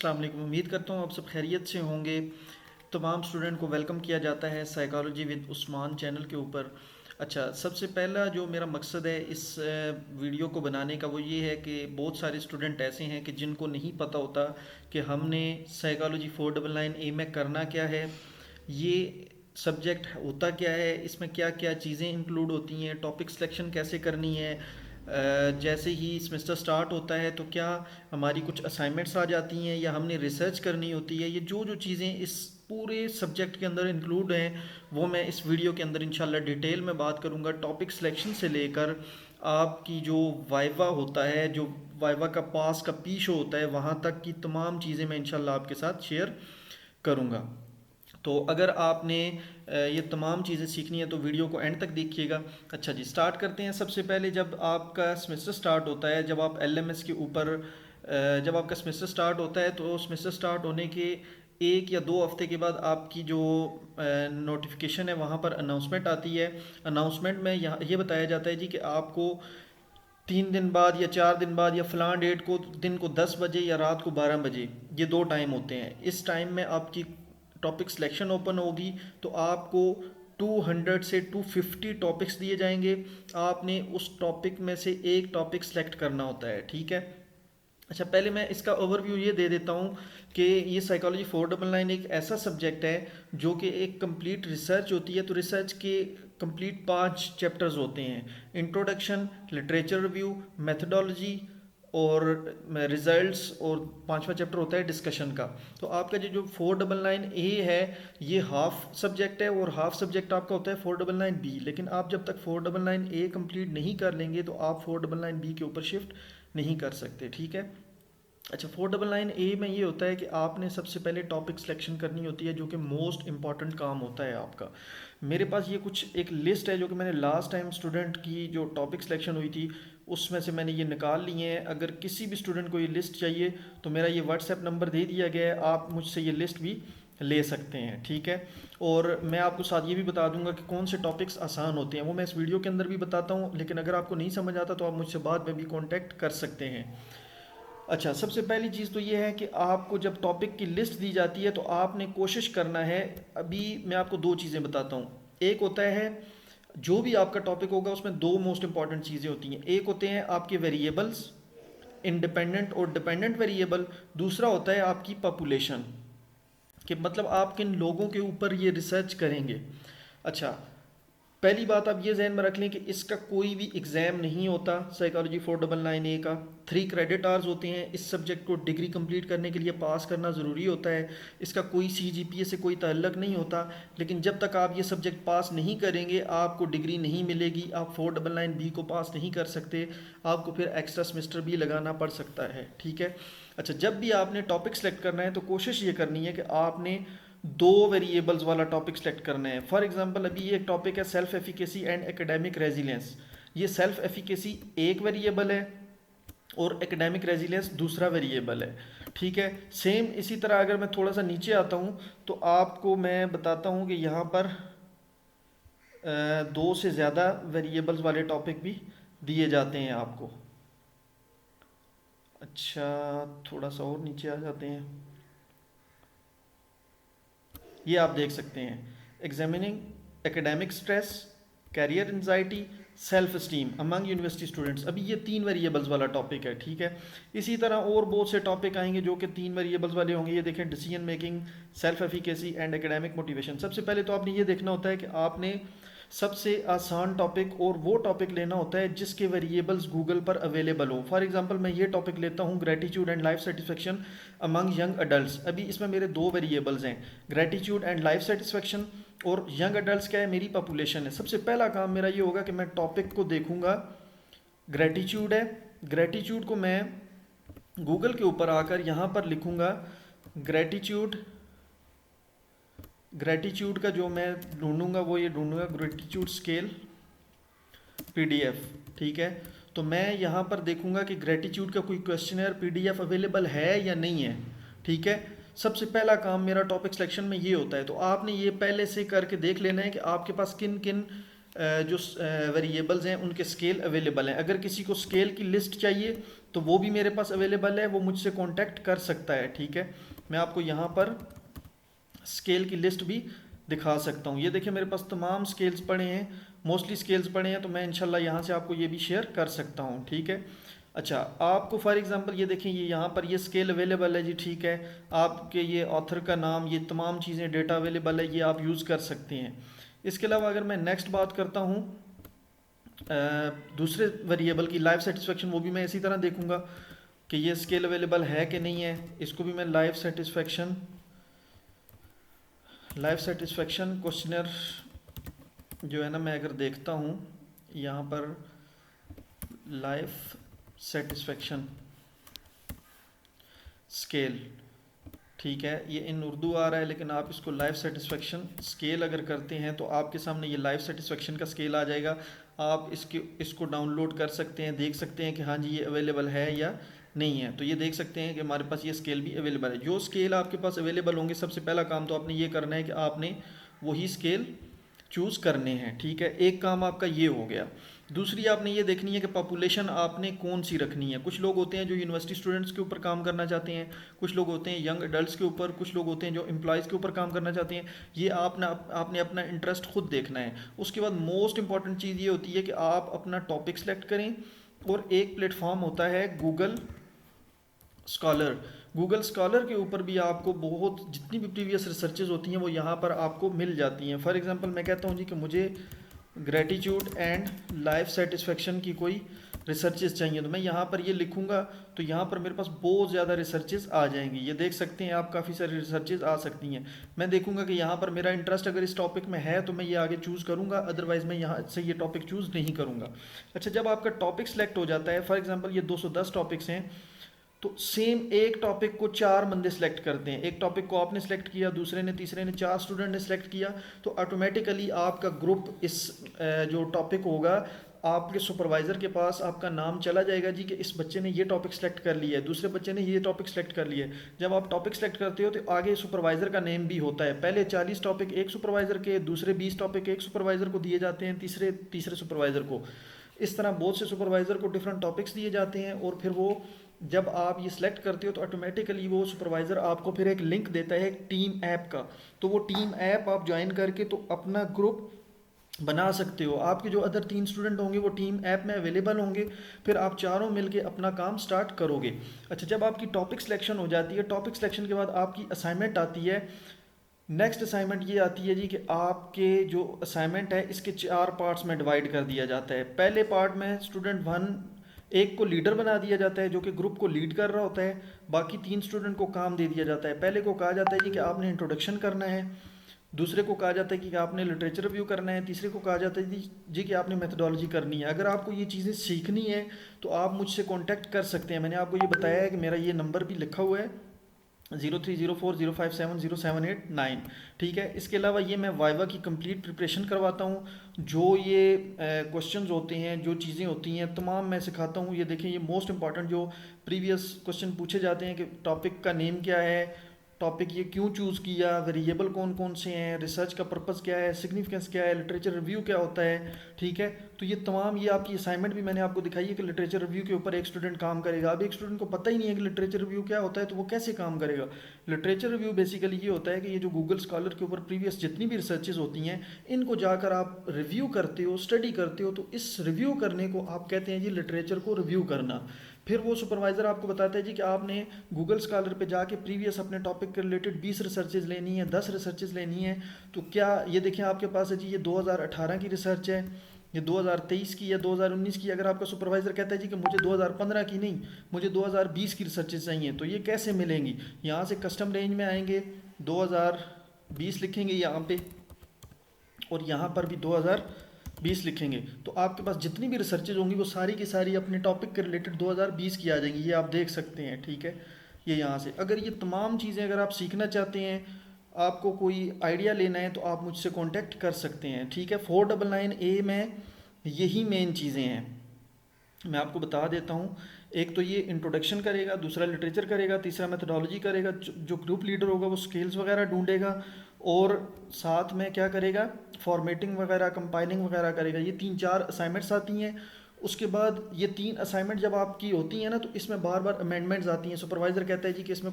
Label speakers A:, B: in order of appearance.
A: अस्सलाम वालेकुम। उम्मीद करता हूँ आप सब खैरियत से होंगे। तमाम स्टूडेंट को वेलकम किया जाता है साइकोलॉजी विद उस्मान चैनल के ऊपर। अच्छा, सबसे पहला जो मेरा मकसद है इस वीडियो को बनाने का वो ये है कि बहुत सारे स्टूडेंट ऐसे हैं कि जिनको नहीं पता होता कि हमने साइकोलॉजी 499 ए में करना क्या है, ये सब्जेक्ट होता क्या है, इसमें क्या क्या चीज़ें इंक्लूड होती हैं, टॉपिक सिलेक्शन कैसे करनी है। जैसे ही सेमेस्टर स्टार्ट होता है तो क्या हमारी कुछ असाइनमेंट्स आ जाती हैं या हमने रिसर्च करनी होती है। ये जो जो चीज़ें इस पूरे सब्जेक्ट के अंदर इंक्लूड हैं वो मैं इस वीडियो के अंदर इंशाल्लाह डिटेल में बात करूँगा। टॉपिक सिलेक्शन से लेकर आपकी जो वाइवा होता है, जो वाइवा का पास का पी शो होता है, वहाँ तक की तमाम चीज़ें मैं इंशाल्लाह आपके साथ शेयर करूँगा। तो अगर आपने ये तमाम चीज़ें सीखनी है तो वीडियो को एंड तक देखिएगा। अच्छा जी, स्टार्ट करते हैं। सबसे पहले जब आपका सेमेस्टर स्टार्ट होता है, जब आप एलएमएस के ऊपर जब आपका सेमेस्टर स्टार्ट होता है तो सेमेस्टर स्टार्ट होने के 1 या 2 हफ्ते के बाद आपकी जो नोटिफिकेशन है वहाँ पर अनाउंसमेंट आती है। अनाउंसमेंट में यहाँ ये बताया जाता है जी कि आपको 3 दिन बाद या 4 दिन बाद या फ़लाँ डेट को, दिन को 10 बजे या रात को 12 बजे, ये 2 टाइम होते हैं। इस टाइम में आपकी टॉपिक सिलेक्शन ओपन होगी तो आपको 200 से 250 टॉपिक्स दिए जाएंगे। आपने उस टॉपिक में से एक टॉपिक सेलेक्ट करना होता है, ठीक है। अच्छा, पहले मैं इसका ओवरव्यू ये दे देता हूँ कि ये साइकोलॉजी 499 एक ऐसा सब्जेक्ट है जो कि एक कंप्लीट रिसर्च होती है। तो रिसर्च के कंप्लीट 5 चैप्टर्स होते हैं: इंट्रोडक्शन, लिटरेचर रिव्यू, मेथडोलॉजी और रिजल्ट्स, और 5वां चैप्टर होता है डिस्कशन का। तो आपका जो 499 ए है ये हाफ सब्जेक्ट है और हाफ सब्जेक्ट आपका होता है 499 बी। लेकिन आप जब तक 499 ए कंप्लीट नहीं कर लेंगे तो आप 499 बी के ऊपर शिफ्ट नहीं कर सकते, ठीक है। अच्छा, 499 ए में ये होता है कि आपने सबसे पहले टॉपिक सिलेक्शन करनी होती है, जो कि मोस्ट इंपॉर्टेंट काम होता है आपका। मेरे पास ये कुछ एक लिस्ट है जो कि मैंने लास्ट टाइम स्टूडेंट की जो टॉपिक सिलेक्शन हुई थी उसमें से मैंने ये निकाल लिए हैं। अगर किसी भी स्टूडेंट को ये लिस्ट चाहिए तो मेरा ये व्हाट्सएप नंबर दे दिया गया है, आप मुझसे ये लिस्ट भी ले सकते हैं, ठीक है। और मैं आपको साथ ये भी बता दूंगा कि कौन से टॉपिक्स आसान होते हैं, वो मैं इस वीडियो के अंदर भी बताता हूँ। लेकिन अगर आपको नहीं समझ आता तो आप मुझसे बाद में भी कॉन्टैक्ट कर सकते हैं। अच्छा, सबसे पहली चीज़ तो ये है कि आपको जब टॉपिक की लिस्ट दी जाती है तो आपने कोशिश करना है। अभी मैं आपको 2 चीज़ें बताता हूँ। एक होता है, जो भी आपका टॉपिक होगा उसमें 2 मोस्ट इंपॉर्टेंट चीज़ें होती हैं। एक होते हैं आपके वेरिएबल्स, इंडिपेंडेंट और डिपेंडेंट वेरिएबल। दूसरा होता है आपकी पॉपुलेशन, कि मतलब आप किन लोगों के ऊपर ये रिसर्च करेंगे। अच्छा, पहली बात आप ये जहन में रख लें कि इसका कोई भी एग्ज़ाम नहीं होता। साइकोलॉजी 499 ए का 3 क्रेडिट आवर्स होते हैं। इस सब्जेक्ट को डिग्री कंप्लीट करने के लिए पास करना ज़रूरी होता है। इसका कोई CGPA से कोई ताल्लुक नहीं होता। लेकिन जब तक आप ये सब्जेक्ट पास नहीं करेंगे आपको डिग्री नहीं मिलेगी। आप 499 बी को पास नहीं कर सकते, आपको फिर एक्स्ट्रा सेमेस्टर भी लगाना पड़ सकता है, ठीक है। अच्छा, जब भी आपने टॉपिक सेलेक्ट करना है तो कोशिश ये करनी है कि आपने 2 वेरिएबल्स वाला टॉपिक सेलेक्ट करना है। फॉर एग्जांपल, अभी ये एक टॉपिक है self efficacy and academic resilience. ये सेल्फ एफिकेसी एक वेरिएबल है और एकेडमिक रेजिलियंस दूसरा वेरिएबल है, ठीक है। सेम इसी तरह अगर मैं थोड़ा सा नीचे आता हूँ तो आपको मैं बताता हूँ कि यहाँ पर 2 से ज़्यादा वेरिएबल्स वाले टॉपिक भी दिए जाते हैं आपको। अच्छा, थोड़ा सा और नीचे आ जाते हैं। ये आप देख सकते हैं: examining academic stress, career anxiety, self esteem among university students. अभी ये 3 वेरिएबल्स वाला टॉपिक है, ठीक है। इसी तरह और बहुत से टॉपिक आएंगे जो कि 3 वेरिएबल्स वाले होंगे। ये देखें: decision making, self efficacy and academic motivation. सबसे पहले तो आपने ये देखना होता है कि आपने सबसे आसान टॉपिक और वो टॉपिक लेना होता है जिसके वेरिएबल्स गूगल पर अवेलेबल हो। फॉर एग्जांपल, मैं ये टॉपिक लेता हूँ gratitude and life satisfaction among young adults. अभी इसमें मेरे 2 वेरिएबल्स हैं, ग्रेटिट्यूड एंड लाइफ सेटिस्फेक्शन, और यंग अडल्ट्स क्या है, मेरी पॉपुलेशन है। सबसे पहला काम मेरा ये होगा कि मैं टॉपिक को देखूंगा। ग्रेटिट्यूड है, ग्रेटिट्यूड को मैं गूगल के ऊपर आकर यहाँ पर लिखूंगा ग्रेटिट्यूड। ग्रेटिट्यूड का जो मैं ढूंढूंगा वो ये ढूंढूंगा ग्रेटिट्यूड स्केल PDF, ठीक है। तो मैं यहाँ पर देखूंगा कि ग्रेटिट्यूड का कोई क्वेश्चनर PDF अवेलेबल है या नहीं है, ठीक है। सबसे पहला काम मेरा टॉपिक सिलेक्शन में ये होता है। तो आपने ये पहले से करके देख लेना है कि आपके पास किन किन जो वेरिएबल्स हैं उनके स्केल अवेलेबल हैं। अगर किसी को स्केल की लिस्ट चाहिए तो वो भी मेरे पास अवेलेबल है, वो मुझसे कांटेक्ट कर सकता है। ठीक है, मैं आपको यहाँ पर स्केल की लिस्ट भी दिखा सकता हूँ। ये देखिए मेरे पास तमाम स्केल्स पड़े हैं, मोस्टली स्केल्स पड़े हैं, तो मैं इंशाल्लाह यहाँ से आपको ये भी शेयर कर सकता हूँ। ठीक है, अच्छा आपको फॉर एग्जांपल ये देखें, ये यहाँ पर ये स्केल अवेलेबल है जी। ठीक है, आपके ये ऑथर का नाम, ये तमाम चीज़ें डेटा अवेलेबल है, ये आप यूज़ कर सकते हैं। इसके अलावा अगर मैं नेक्स्ट बात करता हूँ दूसरे वेरिएबल की, लाइफ सेटिस्फेक्शन, वो भी मैं इसी तरह देखूंगा कि ये स्केल अवेलेबल है कि नहीं है। इसको भी मैं लाइफ सेटिस्फेक्शन क्वेश्चनर जो है ना, मैं अगर देखता हूँ यहाँ पर लाइफ सेटिस्फेक्शन स्केल, ठीक है, ये इन उर्दू आ रहा है लेकिन आप इसको लाइफ सेटिस्फेक्शन स्केल अगर करते हैं तो आपके सामने ये लाइफ सेटिस्फेक्शन का स्केल आ जाएगा। आप इसको डाउनलोड कर सकते हैं, देख सकते हैं कि हाँ जी ये अवेलेबल है या नहीं है। तो ये देख सकते हैं कि हमारे पास ये स्केल भी अवेलेबल है। जो स्केल आपके पास अवेलेबल होंगे, सबसे पहला काम तो आपने ये करना है कि आपने वही स्केल चूज़ करने हैं। ठीक है, एक काम आपका ये हो गया। दूसरी आपने ये देखनी है कि पॉपुलेशन आपने कौन सी रखनी है। कुछ लोग होते हैं जो यूनिवर्सिटी स्टूडेंट्स के ऊपर काम करना चाहते हैं, कुछ लोग होते हैं यंग एडल्ट्स के ऊपर, कुछ लोग होते हैं जो एम्प्लॉयज़ के ऊपर काम करना चाहते हैं। ये आपने अपना इंटरेस्ट खुद देखना है। उसके बाद मोस्ट इंपॉर्टेंट चीज़ ये होती है कि आप अपना टॉपिक सेलेक्ट करें, और एक प्लेटफॉर्म होता है गूगल स्कॉलर। गूगल स्कॉलर के ऊपर भी आपको बहुत जितनी भी प्रीवियस रिसर्चेज होती हैं वो यहाँ पर आपको मिल जाती हैं। फॉर एग्जांपल मैं कहता हूँ जी कि मुझे ग्रेटिट्यूड एंड लाइफ सेटिस्फेक्शन की कोई रिसर्चेज चाहिए, तो मैं यहाँ पर ये लिखूँगा तो यहाँ पर मेरे पास बहुत ज़्यादा रिसर्चेज आ जाएंगी। ये देख सकते हैं आप, काफ़ी सारी रिसर्चेज आ सकती हैं। मैं देखूँगा कि यहाँ पर मेरा इंटरेस्ट अगर इस टॉपिक में है तो मैं ये आगे चूज़ करूँगा, अदरवाइज़ मैं यहाँ से ये टॉपिक चूज़ नहीं करूँगा। अच्छा, जब आपका टॉपिक सेलेक्ट हो जाता है, फॉर एग्जाम्पल ये 210 टॉपिक्स हैं, तो सेम एक टॉपिक को 4 बंदे सेलेक्ट करते हैं। एक टॉपिक को आपने सेलेक्ट किया, दूसरे ने, तीसरे ने, 4 स्टूडेंट ने सेलेक्ट किया, तो ऑटोमेटिकली आपका ग्रुप इस जो टॉपिक होगा आपके सुपरवाइज़र के पास आपका नाम चला जाएगा जी कि इस बच्चे ने ये टॉपिक सेलेक्ट कर लिया है, दूसरे बच्चे ने ये टॉपिक सेलेक्ट कर लिया है। जब आप टॉपिक सेलेक्ट करते हो तो आगे सुपरवाइज़र का नेम भी होता है। पहले 40 टॉपिक एक सुपरवाइज़र के, दूसरे 20 टॉपिक एक सुपरवाइज़र को दिए जाते हैं, तीसरे सुपरवाइज़र को। इस तरह बहुत से सुपरवाइज़र को डिफरेंट टॉपिक्स दिए जाते हैं, और फिर वो जब आप ये सिलेक्ट करते हो तो ऑटोमेटिकली वो सुपरवाइज़र आपको फिर एक लिंक देता है एक टीम ऐप का। तो वो टीम ऐप आप ज्वाइन करके तो अपना ग्रुप बना सकते हो। आपके जो अदर 3 स्टूडेंट होंगे वो टीम ऐप में अवेलेबल होंगे, फिर आप चारों मिलके अपना काम स्टार्ट करोगे। अच्छा, जब आपकी टॉपिक सिलेक्शन हो जाती है, टॉपिक सिलेक्शन के बाद आपकी असाइनमेंट आती है। नेक्स्ट असाइनमेंट ये आती है जी कि आपके जो असाइनमेंट है इसके 4 पार्ट्स में डिवाइड कर दिया जाता है। पहले पार्ट में स्टूडेंट 1 एक को लीडर बना दिया जाता है जो कि ग्रुप को लीड कर रहा होता है, बाकी 3 स्टूडेंट को काम दे दिया जाता है। पहले को कहा जाता है जी कि आपने इंट्रोडक्शन करना है, दूसरे को कहा जाता है कि आपने लिटरेचर रिव्यू करना है, तीसरे को कहा जाता है जी कि आपने मेथडोलॉजी करनी है। अगर आपको ये चीज़ें सीखनी है तो आप मुझसे कांटेक्ट कर सकते हैं। मैंने आपको ये बताया है कि मेरा ये नंबर भी लिखा हुआ है 0304057078 ठीक है। इसके अलावा ये मैं वाइवा की कंप्लीट प्रिपरेशन करवाता हूँ। जो ये क्वेश्चंस होते हैं, जो चीज़ें होती हैं, तमाम मैं सिखाता हूँ। ये देखें, ये मोस्ट इंपॉर्टेंट जो प्रीवियस क्वेश्चन पूछे जाते हैं कि टॉपिक का नेम क्या है, टॉपिक ये क्यों चूज़ किया, वेरिएबल कौन कौन से हैं, रिसर्च का पर्पस क्या है, सिग्निफिकेंस क्या है, लिटरेचर रिव्यू क्या होता है। ठीक है, तो ये तमाम, ये आपकी असाइनमेंट भी मैंने आपको दिखाई है कि लिटरेचर रिव्यू के ऊपर एक स्टूडेंट काम करेगा। अब एक स्टूडेंट को पता ही नहीं है कि लिटरेचर रिव्यू क्या होता है, तो वो कैसे काम करेगा। लिटरेचर रिव्यू बेसिकली ये होता है कि ये जो गूगल स्कॉलर के ऊपर प्रीवियस जितनी भी रिसर्चेज होती हैं इनको जाकर आप रिव्यू करते हो, स्टडी करते हो, तो इस रिव्यू करने को आप कहते हैं जी लिटरेचर को रिव्यू करना। फिर वो सुपरवाइज़र आपको बताता है जी कि आपने गूगल स्कॉलर पे जाके प्रीवियस अपने टॉपिक के रिलेटेड 20 रिसर्चेज लेनी है, 10 रिसर्चेज लेनी है। तो क्या ये देखें आपके पास है जी, ये 2018 की रिसर्च है, ये 2023 की या 2019 की। अगर आपका सुपरवाइज़र कहता है जी कि मुझे 2015 की नहीं, मुझे 2020 की रिसर्चेज चाहिए, तो ये कैसे मिलेंगी। यहाँ से कस्टम रेंज में आएंगे, 2020 लिखेंगे यहाँ पे, और यहाँ पर भी 2020 लिखेंगे, तो आपके पास जितनी भी रिसर्चेज होंगी वो सारी की सारी अपने टॉपिक के रिलेटेड 2020 की आ जाएंगी। ये आप देख सकते हैं। ठीक है, ये यहाँ से अगर ये तमाम चीज़ें अगर आप सीखना चाहते हैं, आपको कोई आइडिया लेना है, तो आप मुझसे कांटेक्ट कर सकते हैं। ठीक है, 499A में यही मेन चीज़ें हैं, मैं आपको बता देता हूँ। एक तो ये इंट्रोडक्शन करेगा, दूसरा लिटरेचर करेगा, तीसरा मेथडोलॉजी करेगा, जो ग्रुप लीडर होगा वो स्केल्स वगैरह ढूंढेगा, और साथ में क्या करेगा, फॉर्मेटिंग वगैरह, कंपाइलिंग वगैरह करेगा। ये 3-4 असाइनमेंट्स आती हैं। उसके बाद ये 3 असाइनमेंट जब आपकी होती हैं ना, तो इसमें बार बार अमेंडमेंट्स आती हैं। सुपरवाइज़र कहता है जी कि इसमें कुछ